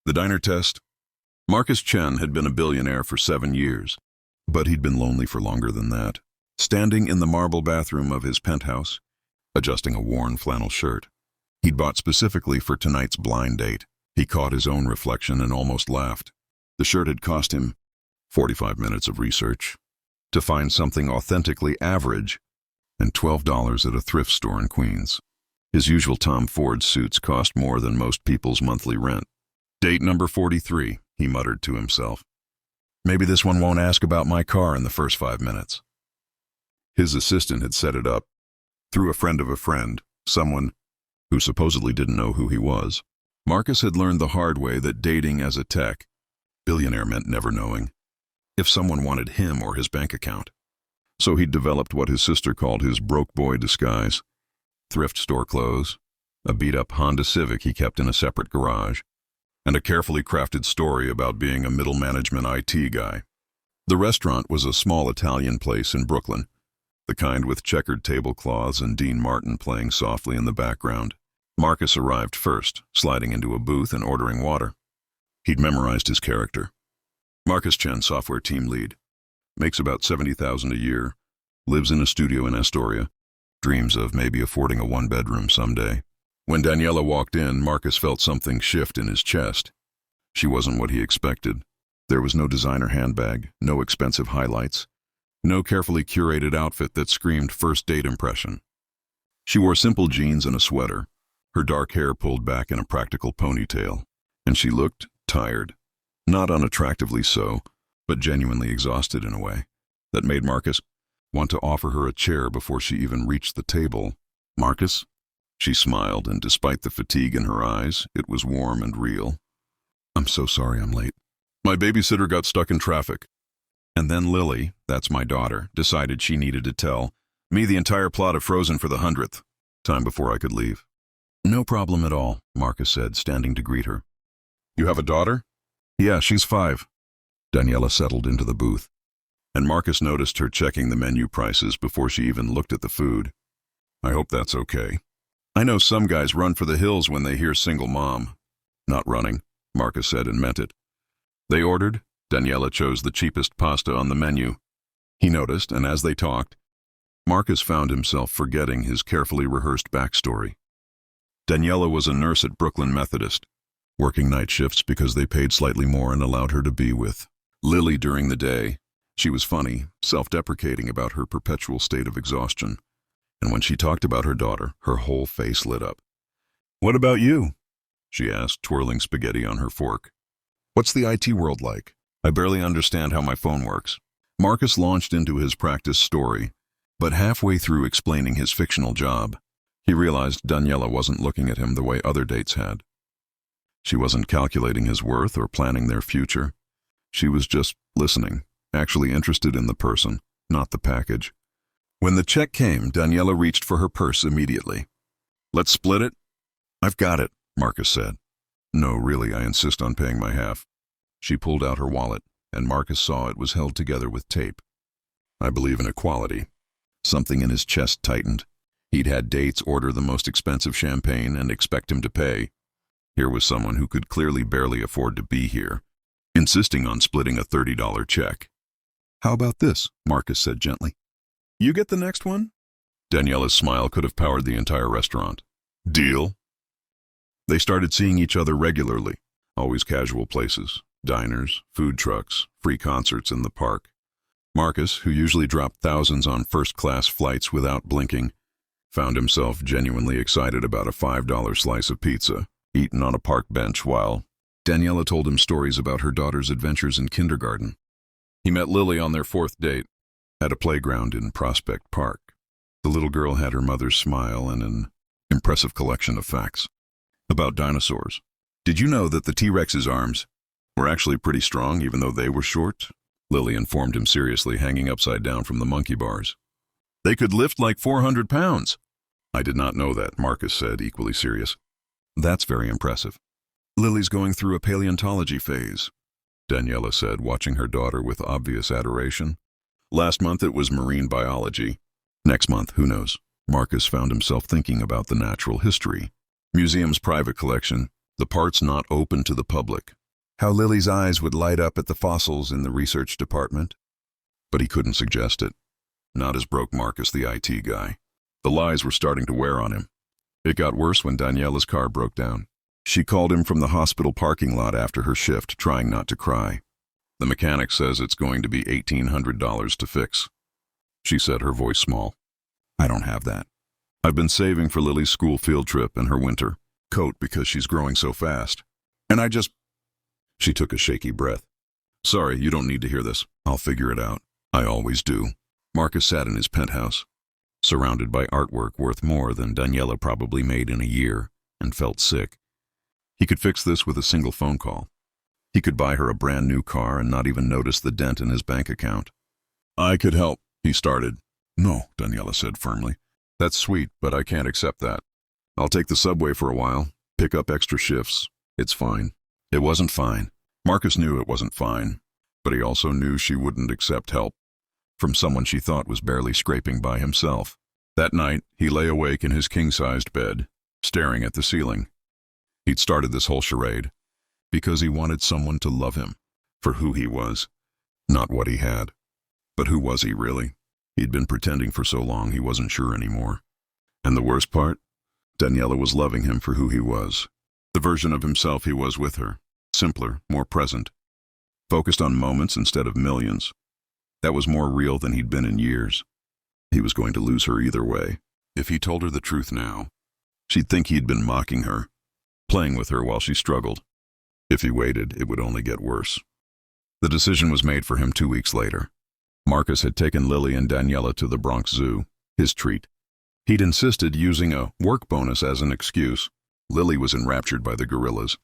The diner test. Marcus Chen had been a billionaire for 7 years, but he'd been lonely for longer than that. Standing in the marble bathroom of his penthouse, adjusting a worn flannel shirt he'd bought specifically for tonight's blind date, he caught his own reflection and almost laughed. The shirt had cost him 45 minutes of research to find something authentically average and $12 at a thrift store in Queens. His usual Tom Ford suits cost more than most people's monthly rent. Date number 43, he muttered to himself. Maybe this one won't ask about my car in the first 5 minutes. His assistant had set it up through a friend of a friend, someone who supposedly didn't know who he was. Marcus had learned the hard way that dating as a tech billionaire meant never knowing if someone wanted him or his bank account. So he'd developed what his sister called his broke boy disguise. Thrift store clothes, a beat-up Honda Civic he kept in a separate garage, and a carefully crafted story about being a middle management IT guy. The restaurant was a small Italian place in Brooklyn, the kind with checkered tablecloths and Dean Martin playing softly in the background. Marcus arrived first, sliding into a booth and ordering water. He'd memorized his character. Marcus Chen, software team lead. Makes about $70,000 a year. Lives in a studio in Astoria. Dreams of maybe affording a one-bedroom someday. When Daniela walked in, Marcus felt something shift in his chest. She wasn't what he expected. There was no designer handbag, no expensive highlights, no carefully curated outfit that screamed first date impression. She wore simple jeans and a sweater, her dark hair pulled back in a practical ponytail, and she looked tired. Not unattractively so, but genuinely exhausted in a way that made Marcus want to offer her a chair before she even reached the table. Marcus? She smiled, and despite the fatigue in her eyes, it was warm and real. I'm so sorry I'm late. My babysitter got stuck in traffic. And then Lily, that's my daughter, decided she needed to tell me the entire plot of Frozen for the 100th time before I could leave. No problem at all, Marcus said, standing to greet her. You have a daughter? Yeah, she's 5. Daniela settled into the booth, and Marcus noticed her checking the menu prices before she even looked at the food. I hope that's okay. I know some guys run for the hills when they hear single mom. Not running, Marcus said and meant it. They ordered. Daniela chose the cheapest pasta on the menu. He noticed, and as they talked, Marcus found himself forgetting his carefully rehearsed backstory. Daniela was a nurse at Brooklyn Methodist, working night shifts because they paid slightly more and allowed her to be with Lily during the day. She was funny, self-deprecating about her perpetual state of exhaustion. And when she talked about her daughter, her whole face lit up. What about you? She asked, twirling spaghetti on her fork. What's the IT world like? I barely understand how my phone works. Marcus launched into his practice story, but halfway through explaining his fictional job, he realized Daniela wasn't looking at him the way other dates had. She wasn't calculating his worth or planning their future. She was just listening, actually interested in the person, not the package. When the check came, Daniela reached for her purse immediately. Let's split it? I've got it, Marcus said. No, really, I insist on paying my half. She pulled out her wallet, and Marcus saw it was held together with tape. I believe in equality. Something in his chest tightened. He'd had dates order the most expensive champagne and expect him to pay. Here was someone who could clearly barely afford to be here, insisting on splitting a $30 check. How about this? Marcus said gently. You get the next one? Daniela's smile could have powered the entire restaurant. Deal? They started seeing each other regularly, always casual places, diners, food trucks, free concerts in the park. Marcus, who usually dropped thousands on first-class flights without blinking, found himself genuinely excited about a $5 slice of pizza, eaten on a park bench while Daniela told him stories about her daughter's adventures in kindergarten. He met Lily on their 4th date, at a playground in Prospect Park. The little girl had her mother's smile and an impressive collection of facts about dinosaurs. Did you know that the T-Rex's arms were actually pretty strong even though they were short? Lily informed him seriously, hanging upside down from the monkey bars. They could lift like 400 pounds. I did not know that, Marcus said, equally serious. That's very impressive. Lily's going through a paleontology phase, Daniela said, watching her daughter with obvious adoration. Last month it was marine biology. Next month, who knows? Marcus found himself thinking about the natural history museum's private collection, the parts not open to the public. How Lily's eyes would light up at the fossils in the research department. But he couldn't suggest it. Not as broke Marcus, the IT guy. The lies were starting to wear on him. It got worse when Daniela's car broke down. She called him from the hospital parking lot after her shift, trying not to cry. The mechanic says it's going to be $1,800 to fix. She said, her voice small. I don't have that. I've been saving for Lily's school field trip and her winter coat because she's growing so fast. And I just... She took a shaky breath. Sorry, you don't need to hear this. I'll figure it out. I always do. Marcus sat in his penthouse, surrounded by artwork worth more than Daniela probably made in a year, and felt sick. He could fix this with a single phone call. He could buy her a brand new car and not even notice the dent in his bank account. I could help, he started. No, Daniela said firmly. That's sweet, but I can't accept that. I'll take the subway for a while, pick up extra shifts. It's fine. It wasn't fine. Marcus knew it wasn't fine, but he also knew she wouldn't accept help from someone she thought was barely scraping by himself. That night, he lay awake in his king-sized bed, staring at the ceiling. He'd started this whole charade because he wanted someone to love him for who he was, not what he had. But who was he really? He'd been pretending for so long he wasn't sure anymore. And the worst part? Daniela was loving him for who he was. The version of himself he was with her. Simpler, more present. Focused on moments instead of millions. That was more real than he'd been in years. He was going to lose her either way. If he told her the truth now, she'd think he'd been mocking her, playing with her while she struggled. If he waited, it would only get worse. The decision was made for him 2 weeks later. Marcus had taken Lily and Daniela to the Bronx Zoo, his treat. He'd insisted using a work bonus as an excuse. Lily was enraptured by the gorillas,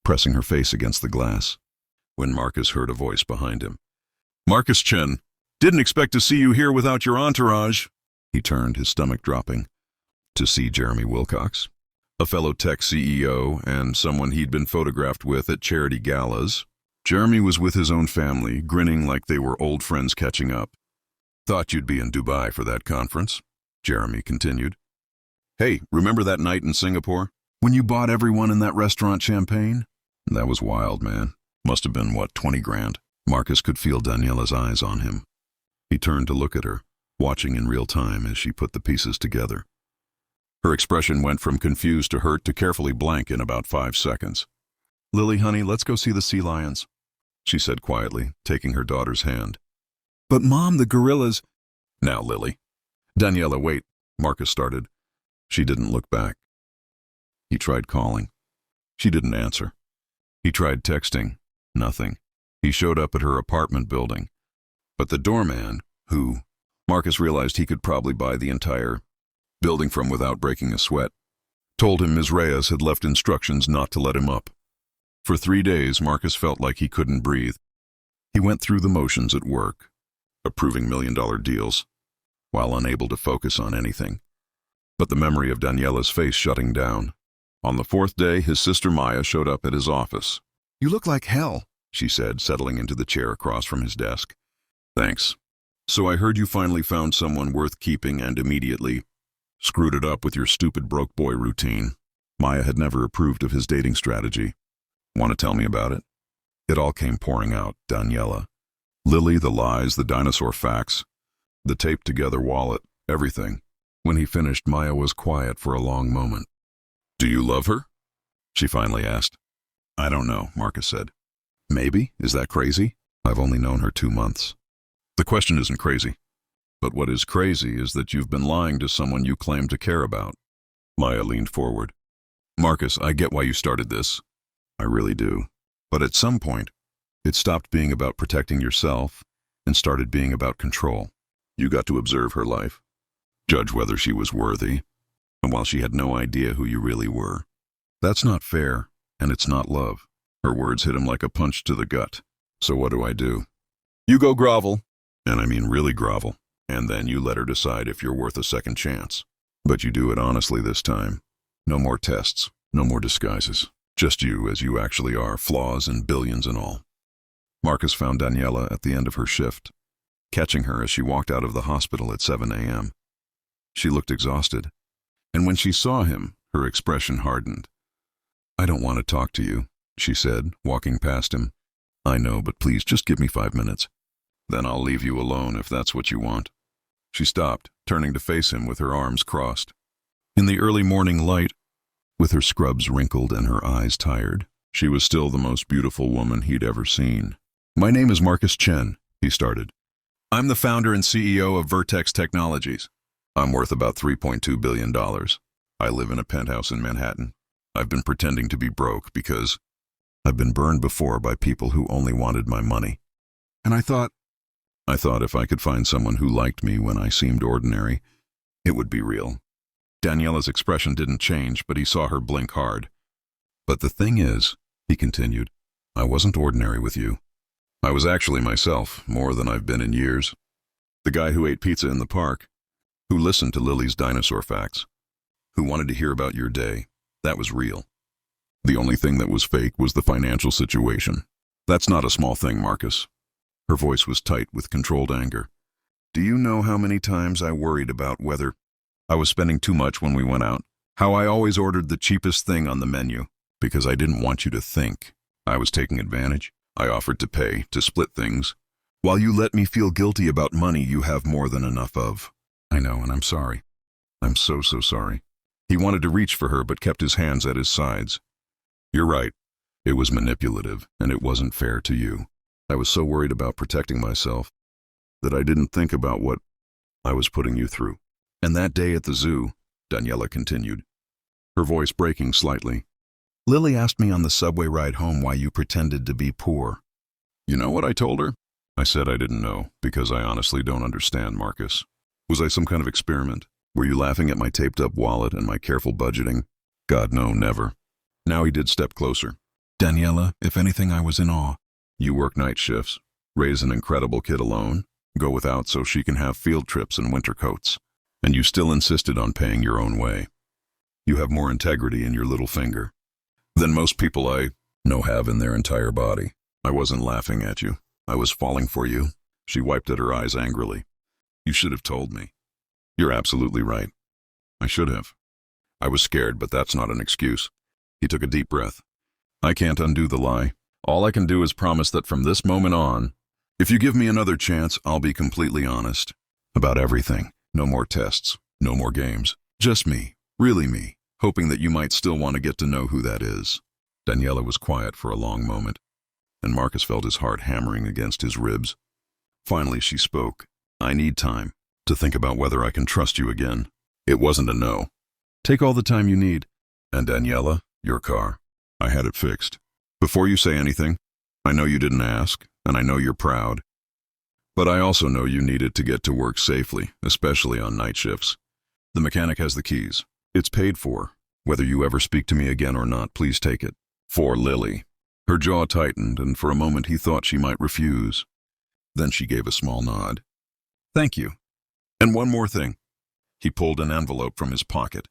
pressing her face against the glass, when Marcus heard a voice behind him. Marcus Chen, didn't expect to see you here without your entourage. He turned, his stomach dropping, to see Jeremy Wilcox, a fellow tech CEO and someone he'd been photographed with at charity galas. Jeremy was with his own family, grinning like they were old friends catching up. Thought you'd be in Dubai for that conference, Jeremy continued. Hey, remember that night in Singapore? When you bought everyone in that restaurant champagne? That was wild, man. Must have been, 20 grand? Marcus could feel Daniela's eyes on him. He turned to look at her, watching in real time as she put the pieces together. Her expression went from confused to hurt to carefully blank in about 5 seconds. Lily, honey, let's go see the sea lions, she said quietly, taking her daughter's hand. But Mom, the gorillas... Now, Lily. Daniela, wait, Marcus started. She didn't look back. He tried calling. She didn't answer. He tried texting. Nothing. He showed up at her apartment building. But the doorman, who Marcus realized he could probably buy the entire building from without breaking a sweat, told him Ms. Reyes had left instructions not to let him up. For 3 days, Marcus felt like he couldn't breathe. He went through the motions at work, approving million-dollar deals, while unable to focus on anything. But the memory of Daniela's face shutting down. On the 4th day, his sister Maya showed up at his office. You look like hell, she said, settling into the chair across from his desk. Thanks. So I heard you finally found someone worth keeping and immediately screwed it up with your stupid broke boy routine. Maya had never approved of his dating strategy. Want to tell me about it? It all came pouring out, Daniela. Lily, the lies, the dinosaur facts, the taped-together wallet, everything. When he finished, Maya was quiet for a long moment. Do you love her? She finally asked. I don't know, Marcus said. Maybe? Is that crazy? I've only known her 2 months. The question isn't crazy. But what is crazy is that you've been lying to someone you claim to care about. Maya leaned forward. Marcus, I get why you started this. I really do. But at some point, it stopped being about protecting yourself and started being about control. You got to observe her life, judge whether she was worthy, and while she had no idea who you really were. That's not fair, and it's not love. Her words hit him like a punch to the gut. So what do? You go grovel. And I mean really grovel. And then you let her decide if you're worth a second chance. But you do it honestly this time. No more tests, no more disguises. Just you as you actually are, flaws and billions and all. Marcus found Daniela at the end of her shift, catching her as she walked out of the hospital at 7 a.m. She looked exhausted, and when she saw him, her expression hardened. I don't want to talk to you, she said, walking past him. I know, but please just give me 5 minutes. Then I'll leave you alone if that's what you want. She stopped, turning to face him with her arms crossed. In the early morning light, with her scrubs wrinkled and her eyes tired, she was still the most beautiful woman he'd ever seen. My name is Marcus Chen, he started. I'm the founder and CEO of Vertex Technologies. I'm worth about $3.2 billion. I live in a penthouse in Manhattan. I've been pretending to be broke because I've been burned before by people who only wanted my money. And I thought if I could find someone who liked me when I seemed ordinary, it would be real. Daniela's expression didn't change, but he saw her blink hard. But the thing is, he continued, I wasn't ordinary with you. I was actually myself, more than I've been in years. The guy who ate pizza in the park, who listened to Lily's dinosaur facts, who wanted to hear about your day, that was real. The only thing that was fake was the financial situation. That's not a small thing, Marcus. Her voice was tight with controlled anger. Do you know how many times I worried about whether I was spending too much when we went out? How I always ordered the cheapest thing on the menu, because I didn't want you to think I was taking advantage. I offered to pay, to split things, while you let me feel guilty about money you have more than enough of. I know, and I'm sorry. I'm so sorry. He wanted to reach for her, but kept his hands at his sides. You're right. It was manipulative, and it wasn't fair to you. I was so worried about protecting myself that I didn't think about what I was putting you through. And that day at the zoo, Daniela continued, her voice breaking slightly, Lily asked me on the subway ride home why you pretended to be poor. You know what I told her? I said I didn't know, because I honestly don't understand, Marcus. Was I some kind of experiment? Were you laughing at my taped-up wallet and my careful budgeting? God, no, never. Now he did step closer. Daniela, if anything, I was in awe. You work night shifts, raise an incredible kid alone, go without so she can have field trips and winter coats, and you still insisted on paying your own way. You have more integrity in your little finger than most people I know have in their entire body. I wasn't laughing at you. I was falling for you. She wiped at her eyes angrily. You should have told me. You're absolutely right. I should have. I was scared, but that's not an excuse. He took a deep breath. I can't undo the lie. All I can do is promise that from this moment on, if you give me another chance, I'll be completely honest about everything. No more tests, no more games. Just me, really me, hoping that you might still want to get to know who that is. Daniela was quiet for a long moment, and Marcus felt his heart hammering against his ribs. Finally, she spoke. I need time to think about whether I can trust you again. It wasn't a no. Take all the time you need. And Daniela, your car. I had it fixed. Before you say anything, I know you didn't ask, and I know you're proud. But I also know you need it to get to work safely, especially on night shifts. The mechanic has the keys. It's paid for. Whether you ever speak to me again or not, please take it. For Lily. Her jaw tightened, and for a moment he thought she might refuse. Then she gave a small nod. Thank you. And one more thing. He pulled an envelope from his pocket.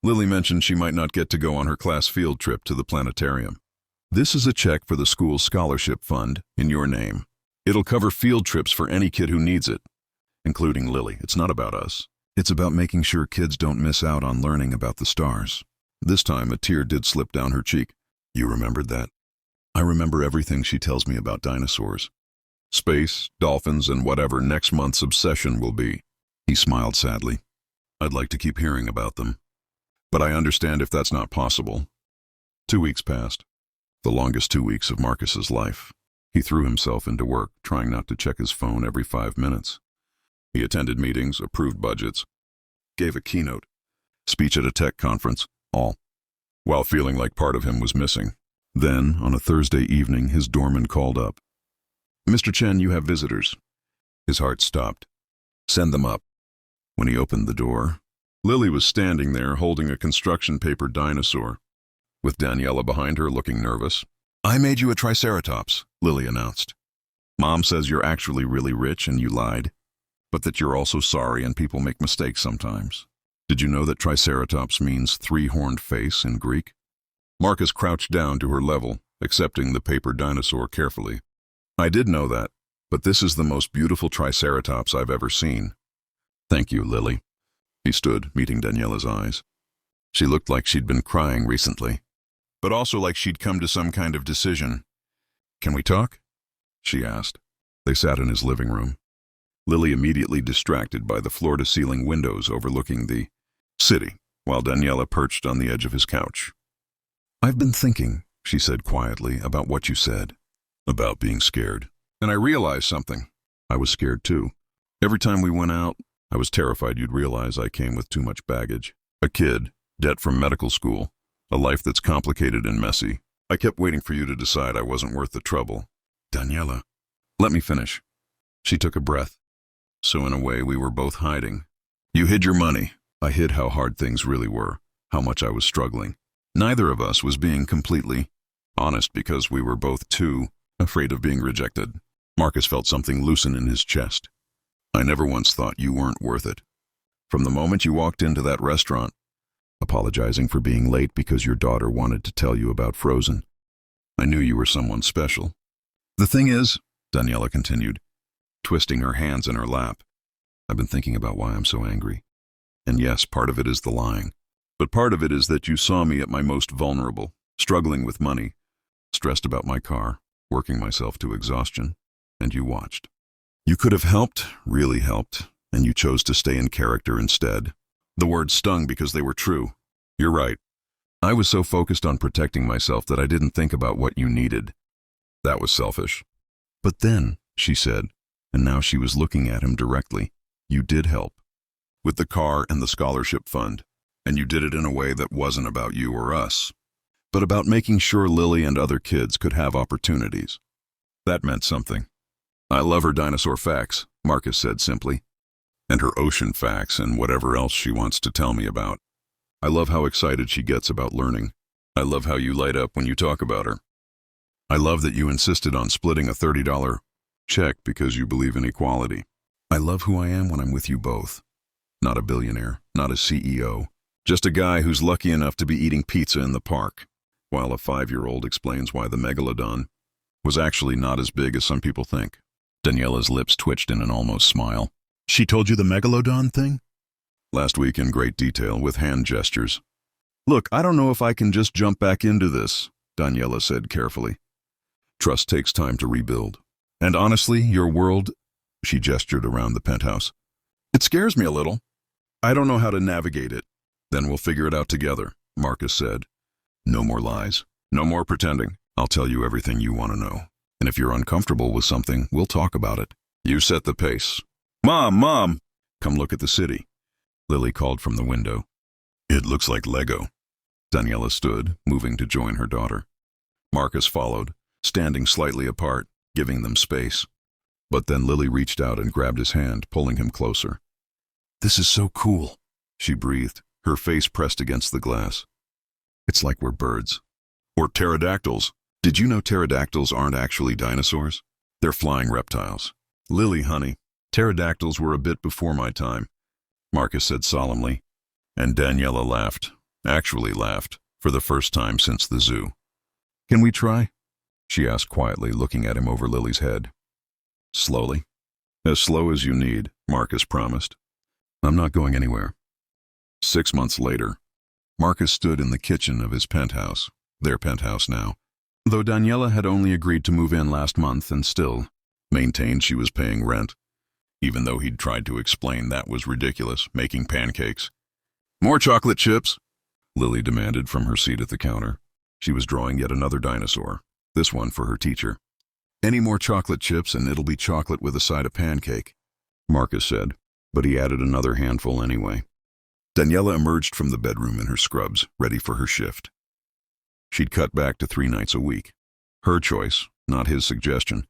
Lily mentioned she might not get to go on her class field trip to the planetarium. This is a check for the school's scholarship fund in your name. It'll cover field trips for any kid who needs it, including Lily. It's not about us. It's about making sure kids don't miss out on learning about the stars. This time a tear did slip down her cheek. You remembered that? I remember everything she tells me about dinosaurs. Space, dolphins, and whatever next month's obsession will be. He smiled sadly. I'd like to keep hearing about them. But I understand if that's not possible. 2 weeks passed. The longest 2 weeks of Marcus's life. He threw himself into work, trying not to check his phone every 5 minutes. He attended meetings, approved budgets, gave a keynote, speech at a tech conference, all while feeling like part of him was missing. Then, on a Thursday evening, his doorman called up. Mr. Chen, you have visitors. His heart stopped. Send them up. When he opened the door, Lily was standing there holding a construction paper dinosaur, with Daniela behind her looking nervous. I made you a triceratops, Lily announced. Mom says you're actually really rich and you lied, but that you're also sorry and people make mistakes sometimes. Did you know that triceratops means three-horned face in Greek? Marcus crouched down to her level, accepting the paper dinosaur carefully. I did know that, but this is the most beautiful triceratops I've ever seen. Thank you, Lily. He stood, meeting Daniela's eyes. She looked like she'd been crying recently. but also like she'd come to some kind of decision. "Can we talk?" she asked. They sat in his living room, Lily immediately distracted by the floor-to-ceiling windows overlooking the city, while Daniela perched on the edge of his couch. "I've been thinking," she said quietly, "about what you said. About being scared. And I realized something. I was scared too. Every time we went out, I was terrified you'd realize I came with too much baggage. A kid, debt from medical school, a life that's complicated and messy. I kept waiting for you to decide I wasn't worth the trouble." "Daniela, let me finish." She took a breath. "So in a way, we were both hiding. You hid your money. I hid how hard things really were, how much I was struggling. Neither of us was being completely honest because we were both too afraid of being rejected." Marcus felt something loosen in his chest. "I never once thought you weren't worth it. From the moment you walked into that restaurant, apologizing for being late because your daughter wanted to tell you about Frozen, I knew you were someone special. The thing is," Daniela continued, twisting her hands in her lap, "I've been thinking about why I'm so angry. And yes, part of it is the lying. But part of it is that you saw me at my most vulnerable, struggling with money, stressed about my car, working myself to exhaustion, and you watched. You could have helped, really helped, and you chose to stay in character instead. The words stung because they were true. You're right. I was so focused on protecting myself that I didn't think about what you needed. That was selfish. But then," she said, and now she was looking at him directly, "you did help. With the car and the scholarship fund. And you did it in a way that wasn't about you or us, but about making sure Lily and other kids could have opportunities. That meant something." "I love her dinosaur facts," Marcus said simply, "and her ocean facts and whatever else she wants to tell me about. I love how excited she gets about learning. I love how you light up when you talk about her. I love that you insisted on splitting a $30 check because you believe in equality. I love who I am when I'm with you both. Not a billionaire, not a CEO, just a guy who's lucky enough to be eating pizza in the park, while a 5-year-old explains why the megalodon was actually not as big as some people think." Daniela's lips twitched in an almost smile. "She told you the megalodon thing?" "Last week in great detail, with hand gestures." "Look, I don't know if I can just jump back into this," Daniela said carefully. "Trust takes time to rebuild. And honestly, your world," she gestured around the penthouse, "it scares me a little. I don't know how to navigate it." "Then we'll figure it out together," Marcus said. "No more lies. No more pretending. I'll tell you everything you want to know. And if you're uncomfortable with something, we'll talk about it. You set the pace." Mom! Come look at the city," Lily called from the window. "It looks like Lego." Daniela stood, moving to join her daughter. Marcus followed, standing slightly apart, giving them space. But then Lily reached out and grabbed his hand, pulling him closer. "This is so cool," she breathed, her face pressed against the glass. "It's like we're birds. Or pterodactyls. Did you know pterodactyls aren't actually dinosaurs? They're flying reptiles." "Lily, honey, pterodactyls were a bit before my time," Marcus said solemnly. And Daniela laughed, actually laughed, for the first time since the zoo. "Can we try?" she asked quietly, looking at him over Lily's head. "Slowly. As slow as you need," Marcus promised. "I'm not going anywhere." 6 months later, Marcus stood in the kitchen of his penthouse, their penthouse now, though Daniela had only agreed to move in last month and still maintained she was paying rent, even though he'd tried to explain that was ridiculous, making pancakes. "More chocolate chips?" Lily demanded from her seat at the counter. She was drawing yet another dinosaur, this one for her teacher. "Any more chocolate chips and it'll be chocolate with a side of pancake," Marcus said, but he added another handful anyway. Daniela emerged from the bedroom in her scrubs, ready for her shift. She'd cut back to 3 nights a week. Her choice, not his suggestion,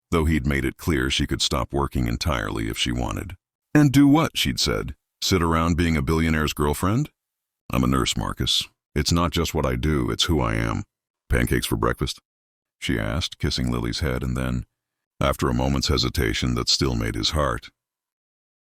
though he'd made it clear she could stop working entirely if she wanted. "And do what?" she'd said. "Sit around being a billionaire's girlfriend?" "I'm a nurse, Marcus. It's not just what I do, it's who I am." "Pancakes for breakfast?" she asked, kissing Lily's head, and then, after a moment's hesitation that still made his heart